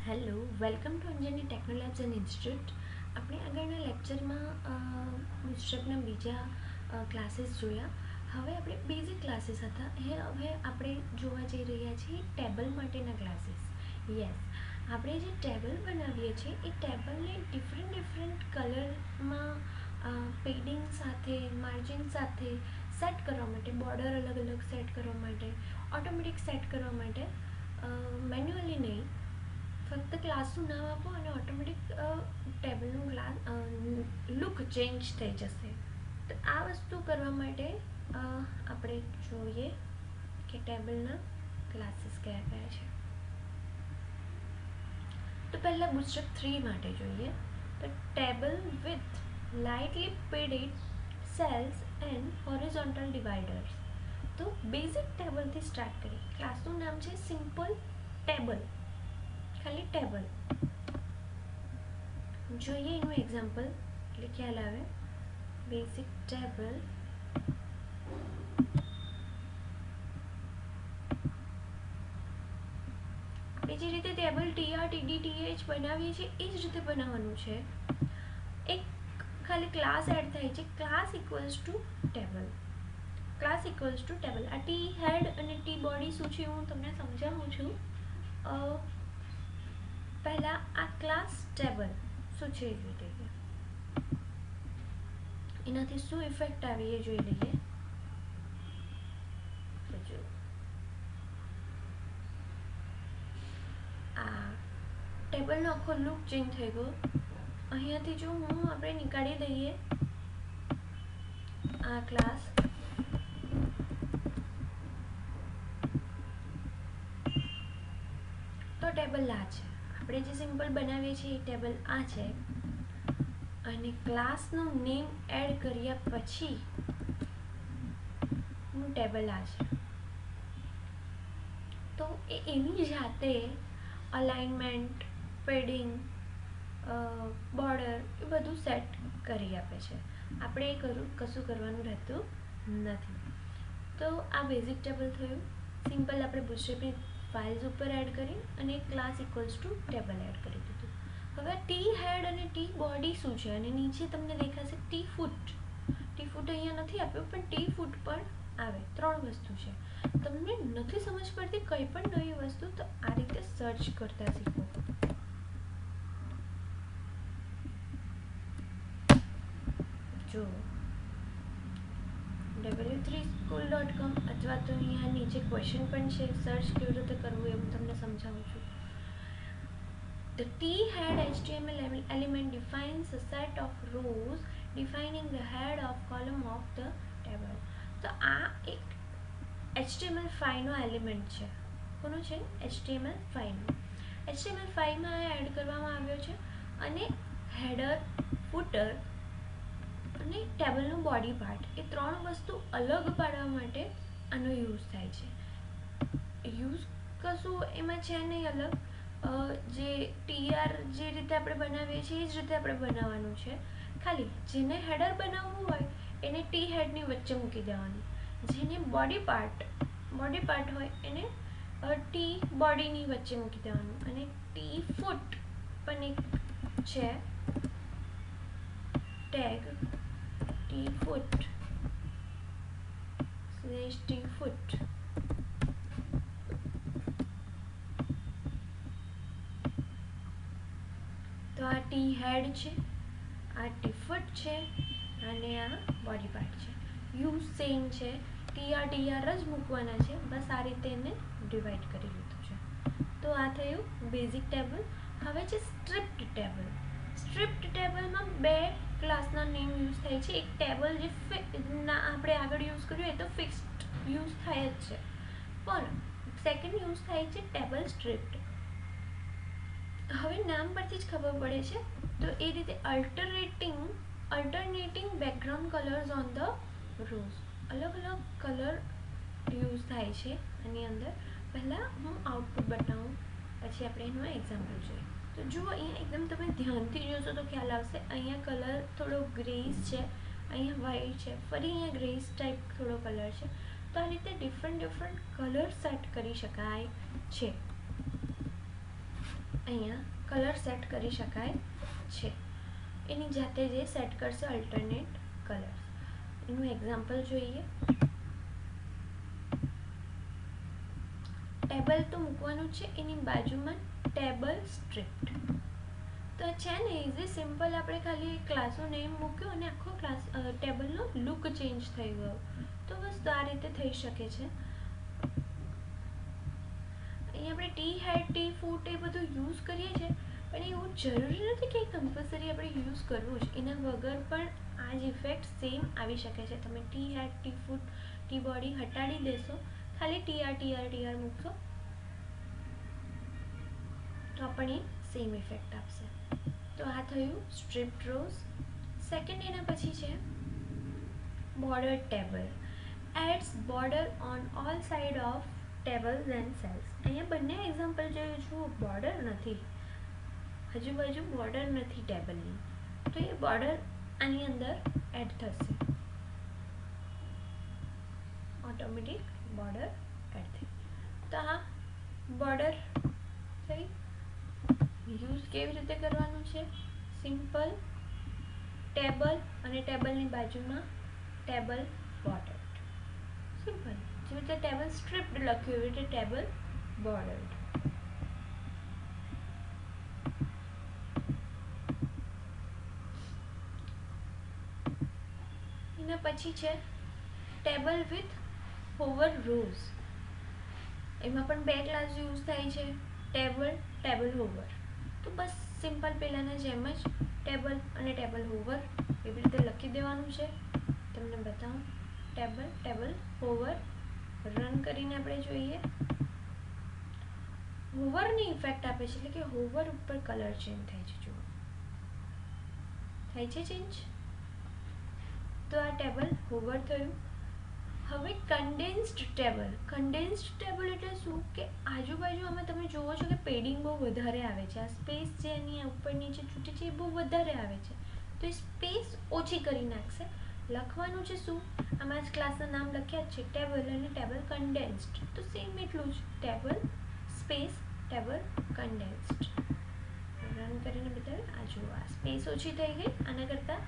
Hello, welcome to Anjani Technolabs and institute. આપણે આગળના લેક્ચરમાં બુટસ્ટ્રેપના બીજા ક્લાસીસ જોયા. હવે આપણે બેઝિક ક્લાસીસ હતા હવે આપણે જોવા જઈ રહ્યા છીએ ટેબલ માટેના ક્લાસીસ. યસ, આપણે જે ટેબલ બનાવીએ છીએ એ ટેબલને ડિફરન્ટ કલરમાં પેડિંગ સાથે, માર્જિન સાથે સેટ કરવા માટે, બોર્ડર અલગ અલગ સેટ કરવા માટે, ઓટોમેટિક સેટ કરવા માટે મેન્યુઅલી નહીં, ફક્ત ક્લાસનું નામ આપો અને ઓટોમેટિક ટેબલનું લુક ચેન્જ થઈ જશે. તો આ વસ્તુ કરવા માટે આપણે જોઈએ કે ટેબલના ક્લાસીસ કયા કયા છે. તો પહેલાં બુટસ્ટ્રેપ 3 માટે જોઈએ. તો table with lightly padded cells and horizontal dividers. તો બેઝિક ટેબલથી સ્ટાર્ટ કરીએ. ક્લાસનું નામ છે સિમ્પલ ટેબલ, ખાલી ટેબલ. જોઈએ એનું એક્ઝામ્પલ એટલે ખ્યાલ આવે. બેઝિક ટેબલ આપણે જે રીતે ટેબલ TR TD TH બનાવીએ છીએ એ જ રીતે બનાવવાનું છે. એક ખાલી ક્લાસ એડ થાય છે, class equals to table. Class equals to table. આ ટી હેડ અને ટી બોડી શું છે હું તમને સમજાવું છું. પહેલાં આ ક્લાસ ટેબલ શું છે એ જોઈ લઈએ. એનાથી શું ઇફેક્ટ આવે એ જોઈ લઈએ. જો આ ટેબલનો આખો લુક ચેન્જ થઈ ગયો. અહીંયાથી જો આપણે નીકાળી દઈએ આ ક્લાસ, તો ટેબલ આ છે. આપણે જે સિમ્પલ બનાવીએ છીએ એ ટેબલ આ છે, અને ક્લાસનું નેમ એડ કર્યા પછી નું ટેબલ આ છે. તો એ એની જાતે અલાઇનમેન્ટ, પેડિંગ, બોર્ડર એ બધું સેટ કરી આપે છે. આપણે કશું કરવાનું રહેતું નથી. તો આ બેઝિક ટેબલ થયું. સિમ્પલ આપણે બુટસ્ટ્રેપની ફાઇલ્સ ઉપર એડ કરી અને class equals to table add કરી દીધું. હવે ટી હેડ અને ટી બોડી શું છે, અને નીચે તમને દેખાશે ટી ફૂટ. ટી ફૂટ અહીંયા નથી આપ્યું, પણ ટી ફૂટ પણ આવે. 3 વસ્તુ છે. તમને નથી સમજ પડતી કંઈ પણ નવી વસ્તુ, તો આ રીતે સર્ચ કરતા શીખો. જો w3school.com અથવા તો અહીંયા નીચે ક્વેશ્ચન પણ છે, સર્ચ કેવી રીતે કરવું એ હું તમને સમજાવું છું. The T-head HTML element defines a set of rows defining the head of column of the table. તો આ એક HTML5 નો એલિમેન્ટ છે. કોનો છે? HTML5 નો. HTML5 માં એડ કરવામાં આવ્યો છે, અને હેડર, ફૂટર અને ટેબલનું બોડી પાર્ટ એ 3 વસ્તુ અલગ પાડવા માટે આનો યુઝ થાય છે. યુઝ કશું એમાં છે નહીં અલગ. જે TR જે રીતે આપણે બનાવીએ છીએ એ જ રીતે આપણે બનાવવાનું છે. ખાલી જેને હેડર બનાવવું હોય એને ટી હેડની વચ્ચે મૂકી દેવાનું. જેને બોડી પાર્ટ હોય એને ટી બોડીની વચ્ચે મૂકી દેવાનું. અને ટી ફૂટ પણ એક છે ટેગ, ટી ફૂટ /ટી ફૂટ. તો આ ટી હેડ છે, આ ટી ફૂટ છે, અને આ બોડી પાર્ટ છે. યુઝ સેમ છે, TR જ મૂકવાના છે. બસ આ રીતે એને ડિવાઈડ કરી લીધું છે. તો આ થયું બેઝિક ટેબલ. હવે છે સ્ટ્રિપ્ડ ટેબલ. સ્ટ્રિપ્ડ ટેબલમાં 2 ક્લાસના નેમ યુઝ થાય છે. એક ટેબલ જે આપણે આગળ યુઝ કર્યું એ તો ફિક્સ્ડ યુઝ થાય જ છે, પણ સેકન્ડ યુઝ થાય છે ટેબલ સ્ટ્રિપ્ડ. હવે નામ પરથી જ ખબર પડે છે. તો એ રીતે alternating background colours on the rose. અલગ અલગ કલર યુઝ થાય છે આની અંદર. પહેલાં હું આઉટપુટ બતાવું, પછી આપણે એનું એક્ઝામ્પલ જોઈએ. તો જુઓ, અહીંયા એકદમ તમે ધ્યાનથી જોશો તો ખ્યાલ આવશે. અહીંયા કલર થોડો ગ્રેસ છે, અહીંયા વ્હાઈટ છે, ફરી અહીંયા ગ્રેસ ટાઈપ થોડો કલર છે. તો આ રીતે ડિફરન્ટ કલર સેટ કરી શકાય છે. અહીંયા કલર સેટ કરી શકાય છે, એની જાતે જે સેટ કરશે અલ્ટરનેટ કલર્સ. એનું એક્ઝામ્પલ જોઈએ. ટેબલ તો મૂકવાનું છે, એની બાજુમાં ટેબલ સ્ટ્રીપ્ડ. તો છે ને ઇઝી સિમ્પલ, આપણે ખાલી ક્લાસનું નેમ મૂક્યું અને આખો ક્લાસ ટેબલનો લુક ચેન્જ થઈ ગયો. તો બસ આ રીતે થઈ શકે છે. અહીંયા આપણે ટી હેડ, ટી ફૂટ એ બધું યુઝ કરીએ છીએ, પણ એવું જરૂરી નથી કે કમ્પલસરી આપણે યુઝ કરવું જ. એના વગર પણ આ જ ઇફેક્ટ સેમ આવી શકે છે. તમે ટી હેડ, ટી ફૂટ, ટી બોડી હટાડી દેશો, ખાલી ટીઆર ટીઆર ટીઆર મૂકશો તો આપણને સેમ ઇફેક્ટ આપશે. તો આ થયું સ્ટ્રીપ્ડ રોઝ. સેકન્ડ એના પછી છે border table. Adds border on all side of tables and cells. અહીંયા બંને એક્ઝામ્પલ જોયું છું, બોર્ડર નથી, આજુબાજુ બોર્ડર નથી ટેબલની, તો એ બોર્ડર આની અંદર એડ થશે, ઓટોમેટિક બોર્ડર એડ થઈ. તો આ બોર્ડર થઈ. યુઝ કેવી રીતે કરવાનું છે? સિમ્પલ, ટેબલ અને ટેબલની બાજુમાં ટેબલ બોર્ડર્ડ. સિમ્પલ, જેવી રીતે ટેબલ સ્ટ્રીપ્ડ લખ્યું એવી રીતે ટેબલ બોર્ડર્ડ. એના પછી છે ટેબલ વિથ હોવર રોઝ. એમાં પણ બે ક્લાસ યુઝ થાય છે, ટેબલ, ટેબલ હોવર. તો બસ સિમ્પલ પહેલાંના જેમ જ ટેબલ અને ટેબલ હોવર એવી રીતે લખી દેવાનું છે. તમને બતાવું. ટેબલ, ટેબલ હોવર રન કરીને આપણે જોઈએ. હોવરની ઇફેક્ટ આપે છે, એટલે કે હોવર ઉપર કલર ચેન્જ થાય છે. જુઓ, થાય છે ચેન્જ. તો આ ટેબલ હોવર થયું. હવે કન્ડેન્સ્ડ ટેબલ. કન્ડેન્સ્ડ ટેબલ એટલે શું કે આજુબાજુ આમાં તમે જુઓ છો કે પેડિંગ બહુ વધારે આવે છે. આ સ્પેસ જે એની ઉપર નીચે છૂટે છે એ બહુ વધારે આવે છે, તો એ સ્પેસ ઓછી કરી નાખશે. લખવાનું છે શું? આમાં જ ક્લાસના નામ લખ્યા જ છે, ટેબલ અને ટેબલ કન્ડેન્સ્ડ. તો સેમ એટલું જ, table space table condensed. Run કરીને બતાવે. આ જુઓ, આ સ્પેસ ઓછી થઈ ગઈ આના કરતાં,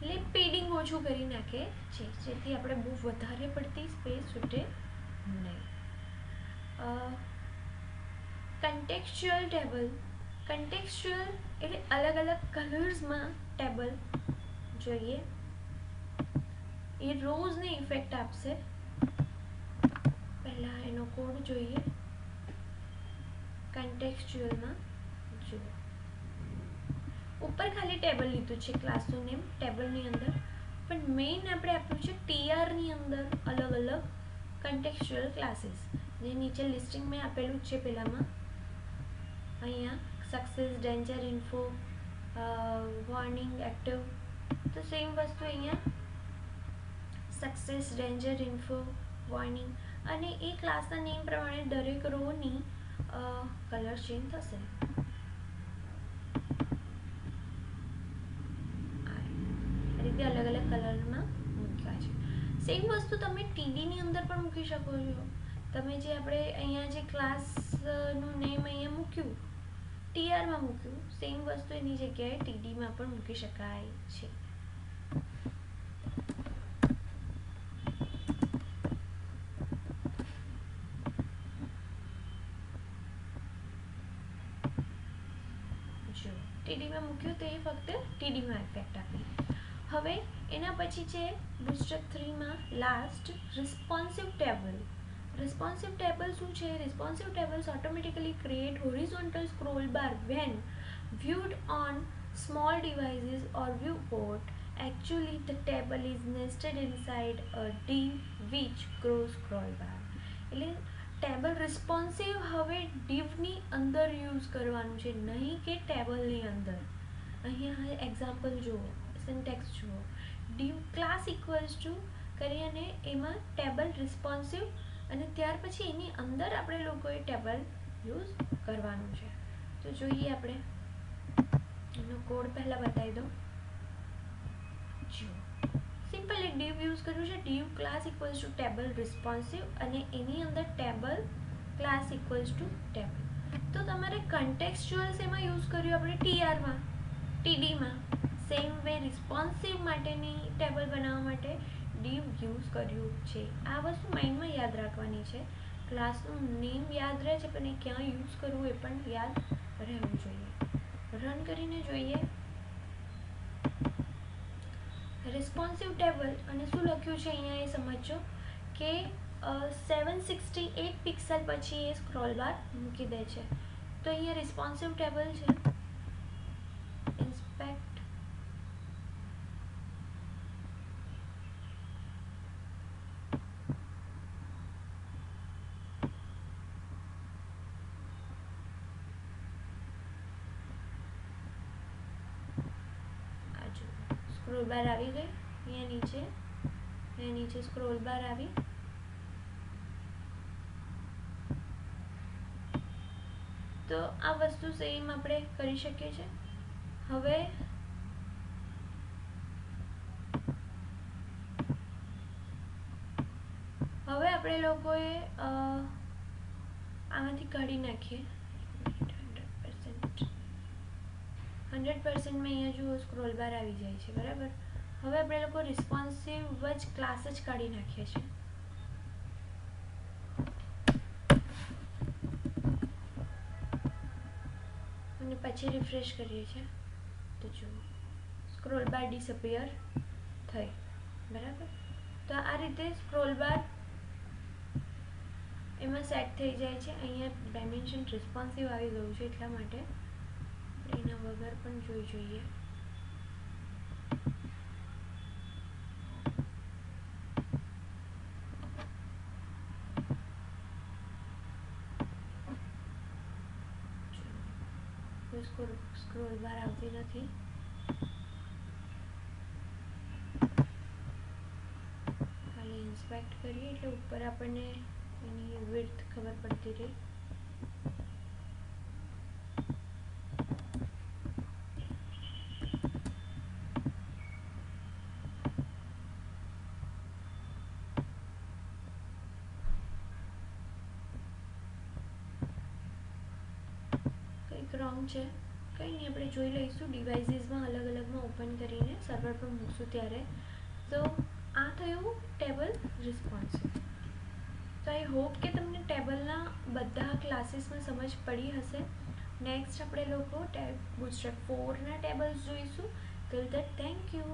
એટલે પેડિંગ ઓછું કરી નાખે છે, જેથી આપણે બહુ વધારે પડતી સ્પેસ છૂટે નહીં. કન્ટેક્સ્ચ્યુઅલ ટેબલ. કન્ટેક્સ્ચ્યુઅલ એટલે અલગ અલગ કલર્સમાં ટેબલ જોઈએ. એ રોઝને ઇફેક્ટ આપશે. પહેલાં એનો કોડ જોઈએ. કન્ટેક્સ્ચ્યુઅલમાં જુઓ, ઉપર ખાલી ટેબલ લીધું છે, ક્લાસનું નેમ ટેબલની અંદર, પણ મેઇન આપણે આપ્યું છે ટીઆરની અંદર અલગ અલગ કન્ટેક્સ્ચ્યુઅલ ક્લાસીસ, જે નીચે લિસ્ટિંગ મેં આપેલું છે પહેલાંમાં. અહીંયા success, danger, info, warning, active. તો સેમ વસ્તુ અહીંયા સક્સેસ, ડેન્જર, ઇન્ફો, વોર્નિંગ, અને એ ક્લાસના નેમ પ્રમાણે દરેક રોની કલર ચેન્જ થશે. રીતે અલગ અલગ કલરમાં મૂક્યા છે. સેમ વસ્તુ તમે ટીડીની અંદર પણ મૂકી શકો છો. તમે જે આપણે અહીંયા જે ક્લાસનું નેમ અહીંયા મૂક્યું, ટીઆરમાં મૂક્યું, સેમ વસ્તુ એની જગ્યાએ ટીડીમાં પણ મૂકી શકાય છે. જો ટીડીમાં મૂક્યું તો એ ફક્ત ટીડીમાં ઇફેક્ટ આપી. હવે એના પછી છે બુસ્ટઅપ 3માં last responsive table. Responsive table શું છે? Responsive tables automatically create horizontal scroll bar when viewed on small devices or viewport. Actually the table is nested inside a div which grows scroll bar. એટલે table responsive હવે ડિવની અંદર use કરવાનું છે, નહીં કે ટેબલની અંદર. અહીંયા એક્ઝામ્પલ જુઓ, સિન્ટેક્સ જુઓ. div ક્લાસ ઇક્વલ્સ ટુ કરી અને એમાં ટેબલ રિસ્પોન્સિવ, અને ત્યાર પછી એની અંદર આપણે લોકોએ ટેબલ યુઝ કરવાનું છે. તો જોઈએ આપણે એનો કોડ પહેલાં બતાવી દઉં. જુઓ, સિમ્પલ એક div યુઝ કર્યું છે. div class equals to table responsive, અને એની અંદર table class equals to table. તો તમારે કન્ટેક્સ્ચ્યુઅલ શેમાં યુઝ કર્યું? આપણે TR માં, TDમાં. સેમ વે રિસ્પોન્સિવ માટેની ટેબલ બનાવવા માટે div યુઝ કર્યું છે. આ વસ્તુ માઇન્ડમાં યાદ રાખવાની છે. ક્લાસનું નેમ યાદ રહે છે પણ એ ક્યાં યુઝ કરવું એ પણ યાદ રહેવું જોઈએ. રન કરીને જોઈએ. રિસ્પોન્સિવ ટેબલ અને શું લખ્યું છે અહીંયા એ સમજો કે 768 પિક્સેલ પછી એ સ્ક્રોલ બાર મૂકી દે છે. તો અહીંયા રિસ્પોન્સિવ ટેબલ છે. ઇન્સ્પેક્ટ સ્ક્રોલ બાર આવી ગઈ. અહીંયા નીચે સ્ક્રોલ બાર આવી. તો આ વસ્તુ સેમ આપણે કરી શકીએ છીએ. હવે આપણે લોકોએ આમાંથી કાઢી નાખીએ. 100% में અહીંયા જુઓ સ્ક્રોલ બાર આવી જાય છે, બરાબર. હવે આપણે લોકો રિસ્પોન્સિવ જ ક્લાસ જ કાઢી નાખીએ છીએ. અને પછી રિફ્રેશ કરીએ છીએ તો જુઓ સ્ક્રોલ બાર ડિસઅપિયર થઈ, બરાબર. તો આ રીતે સ્ક્રોલ બાર એમાં સેટ થઈ જાય છે. અહીંયા ડાયમેન્શન રિસ્પોન્સિવ આવી ગયું છે એટલા માટે એના વગર પણ જોઈએ. સ્ક્રોલ બાર આવતી નથી. ખાલી ઇન્સ્પેક્ટ કરીએ એટલે ઉપર આપણને એની વિડ્થ ખબર પડતી રહી. રોંગ છે કંઈ નહીં, આપણે જોઈ લઈશું ડિવાઇસીસમાં અલગમાં ઓપન કરીને સર્વર પર મૂકશું ત્યારે. તો આ થયું ટેબલ રિસ્પોન્સિવ. તો આઈ હોપ કે તમને ટેબલના બધા ક્લાસીસમાં સમજ પડી હશે. નેક્સ્ટ આપણે લોકો બુટસ્ટ્રેપ 4ના ટેબલ્સ જોઈશું. Till that thank you.